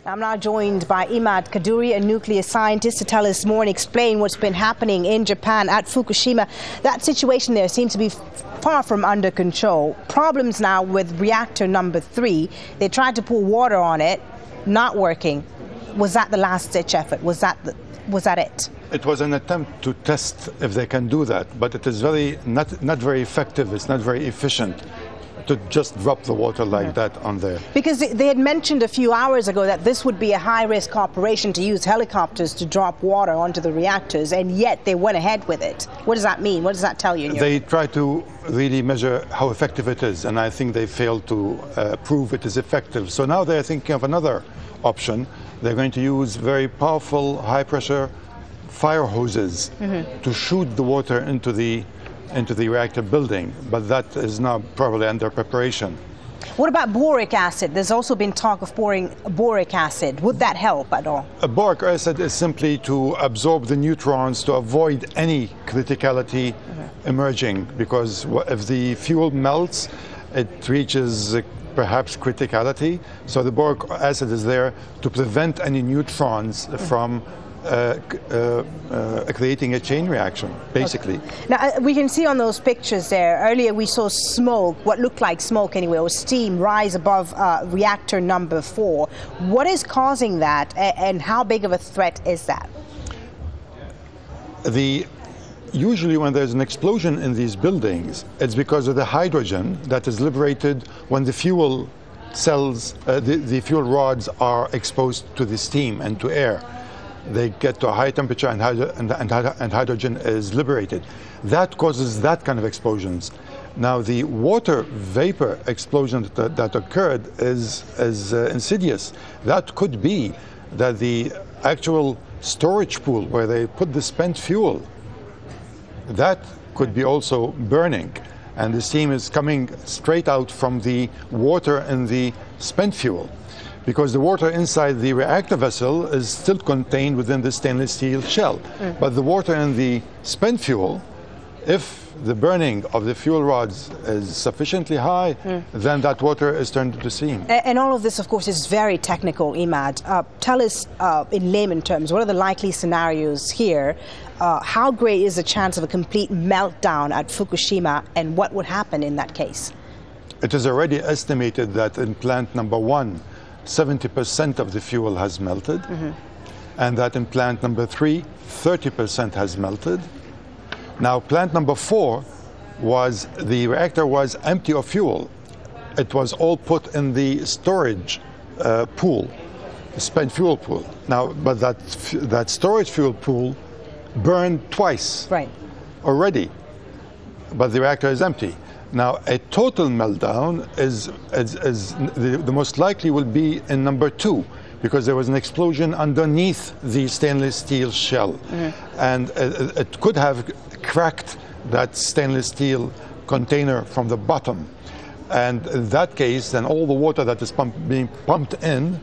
I'm now joined by Imad Khadduri, a nuclear scientist, to tell us more and explain what's been happening in Japan at Fukushima. That situation there seems to be far from under control. Problems now with reactor number 3. They tried to pour water on it, not working. Was that the last-ditch effort? Was that it? It was an attempt to test if they can do that, but it is not very effective. It's not very efficient to just drop the water like that on there. Because they had mentioned a few hours ago that this would be a high-risk operation to use helicopters to drop water onto the reactors, and yet they went ahead with it. What does that mean? What does that tell you? They try to really measure how effective it is, and I think they failed to prove it is effective. So now they're thinking of another option. They're going to use very powerful, high-pressure fire hoses to shoot the water into the reactor building, but that is now probably under preparation. What about boric acid? There's also been talk of pouring boric acid. Would that help at all? Boric acid is simply to absorb the neutrons to avoid any criticality emerging, because if the fuel melts, it reaches perhaps criticality. So the boric acid is there to prevent any neutrons from creating a chain reaction, basically. Okay. Now, we can see on those pictures there, earlier we saw smoke, what looked like smoke anyway, or steam rise above reactor number 4. What is causing that, and how big of a threat is that? Usually when there's an explosion in these buildings, it's because of the hydrogen that is liberated when the fuel cells, the fuel rods are exposed to the steam and to air. They get to a high temperature and hydrogen is liberated. That causes that kind of explosions. Now the water vapor explosion that occurred is insidious. That could be that the actual storage pool where they put the spent fuel, that could be also burning, and the steam is coming straight out from the water in the spent fuel, because the water inside the reactor vessel is still contained within the stainless steel shell. But the water in the spent fuel, if the burning of the fuel rods is sufficiently high, then that water is turned into steam. And all of this, of course, is very technical, Imad. Tell us in layman terms, what are the likely scenarios here? How great is the chance of a complete meltdown at Fukushima, and what would happen in that case? It is already estimated that in plant number 1, 70% of the fuel has melted, and that in plant number 3, 30% has melted. Now, plant number 4 the reactor was empty of fuel. It was all put in the storage pool, the spent fuel pool. Now, but that storage fuel pool burned twice already, but the reactor is empty. Now, a total meltdown is the most likely will be in number 2, because there was an explosion underneath the stainless steel shell, and it could have cracked that stainless steel container from the bottom. And in that case, then all the water that is being pumped in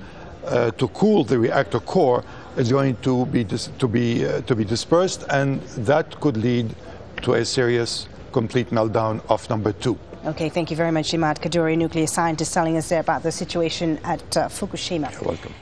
to cool the reactor core is going to be dispersed, and that could lead to a serious complete meltdown of number 2. Okay, thank you very much, Imad Khadduri, nuclear scientist, telling us there about the situation at Fukushima. You're welcome.